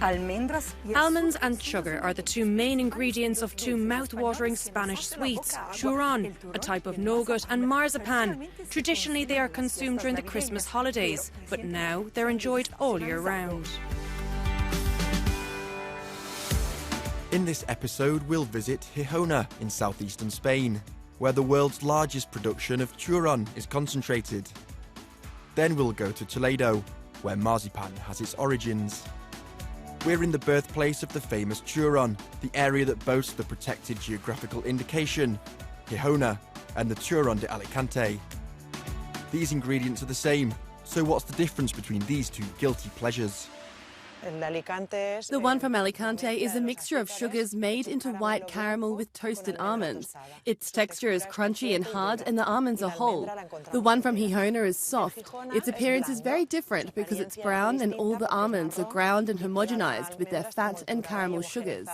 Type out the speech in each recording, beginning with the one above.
Almonds and sugar are the two main ingredients of two mouth-watering Spanish sweets, Turrón, a type of nougat, and marzipan. Traditionally, they are consumed during the Christmas holidays, but now they're enjoyed all year round. In this episode, we'll visit Jijona in southeastern Spain, where the world's largest production of Turrón is concentrated. Then we'll go to Toledo, where marzipan has its origins. We're in the birthplace of the famous Turrón, the area that boasts the protected geographical indication, Jijona, and the Turrón de Alicante. These ingredients are the same, so what's the difference between these two guilty pleasures? The one from Alicante is a mixture of sugars made into white caramel with toasted almonds. Its texture is crunchy and hard, and the almonds are whole. The one from Jijona is soft. Its appearance is very different because it's brown and all the almonds are ground and homogenized with their fat and caramel sugars.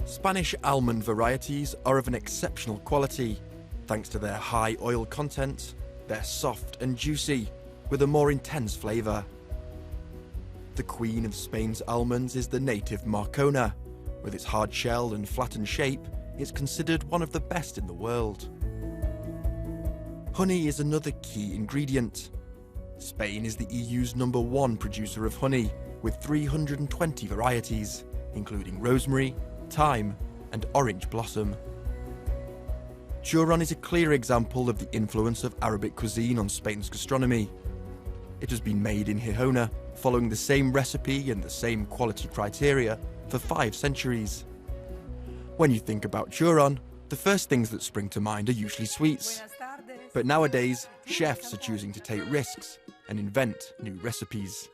Spanish almond varieties are of an exceptional quality, thanks to their high oil content. They're soft and juicy, with a more intense flavour. The queen of Spain's almonds is the native Marcona. With its hard shell and flattened shape, it's considered one of the best in the world. Honey is another key ingredient. Spain is the EU's #1 producer of honey, with 320 varieties, including rosemary, thyme, and orange blossom. Turrón is a clear example of the influence of Arabic cuisine on Spain's gastronomy. It has been made in Jijona, following the same recipe and the same quality criteria for 5 centuries. When you think about Turrón, the first things that spring to mind are usually sweets. But nowadays, chefs are choosing to take risks and invent new recipes.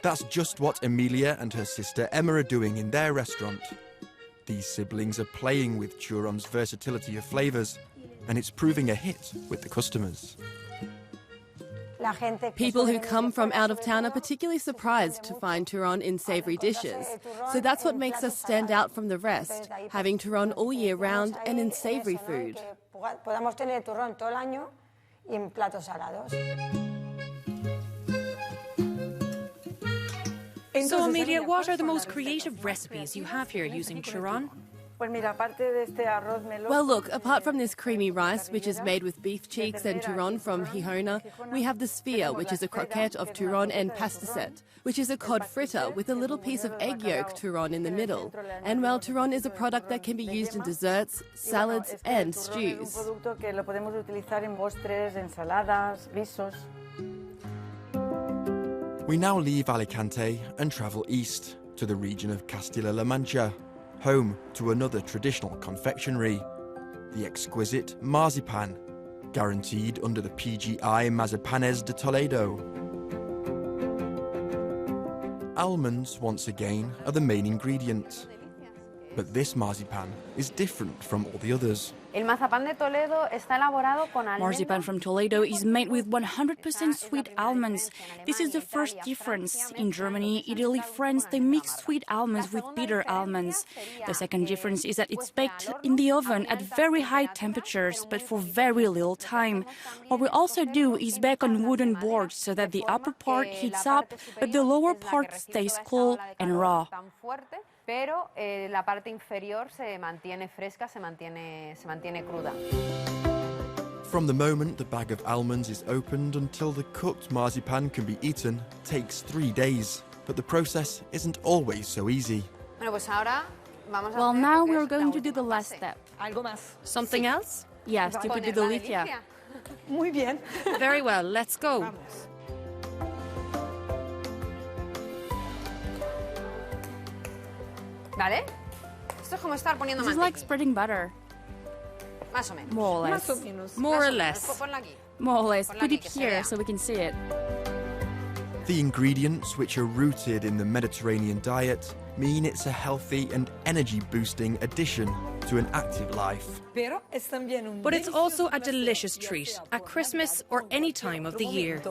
That's just what Emilia and her sister Emma are doing in their restaurant. These siblings are playing with Turrón's versatility of flavours, and it's proving a hit with the customers. People who come from out of town are particularly surprised to find Turrón in savoury dishes. So that's what makes us stand out from the rest, having Turrón all year round and in savoury food. So, Emilia, what are the most creative recipes you have here using Turrón? Well, look, apart from this creamy rice, which is made with beef cheeks and Turrón from Jijona, we have the sphere, which is a croquette of Turrón and pasticet, which is a cod fritter with a little piece of egg yolk Turrón in the middle. And well, Turrón is a product that can be used in desserts, salads and stews. We now leave Alicante and travel east to the region of Castilla-La Mancha, home to another traditional confectionery, the exquisite marzipan, guaranteed under the PGI Mazapanes de Toledo. Almonds, once again, are the main ingredient. But this marzipan is different from all the others. Marzipan from Toledo is made with 100% sweet almonds. This is the first difference. In Germany, Italy, France, they mix sweet almonds with bitter almonds. The second difference is that it's baked in the oven at very high temperatures, but for very little time. What we also do is bake on wooden boards so that the upper part heats up, but the lower part stays cool and raw. Pero la parte inferior se mantiene fresca, se mantiene cruda. From the moment the bag of almonds is opened until the cooked marzipan can be eaten takes 3 days. But the process isn't always so easy. Well, now we're going to do the last step. Something else? Yes, tipo de delicia. Muy bien. Very well, let's go. ¿Vale? Esto es como estar poniendo This is like spreading butter. Más o menos. More or less. More or less. Ponla aquí. More or less. Put it here so we can see it. The ingredients, which are rooted in the Mediterranean diet, mean it's a healthy and energy-boosting addition to an active life. But it's also a delicious treat at Christmas or any time of the year.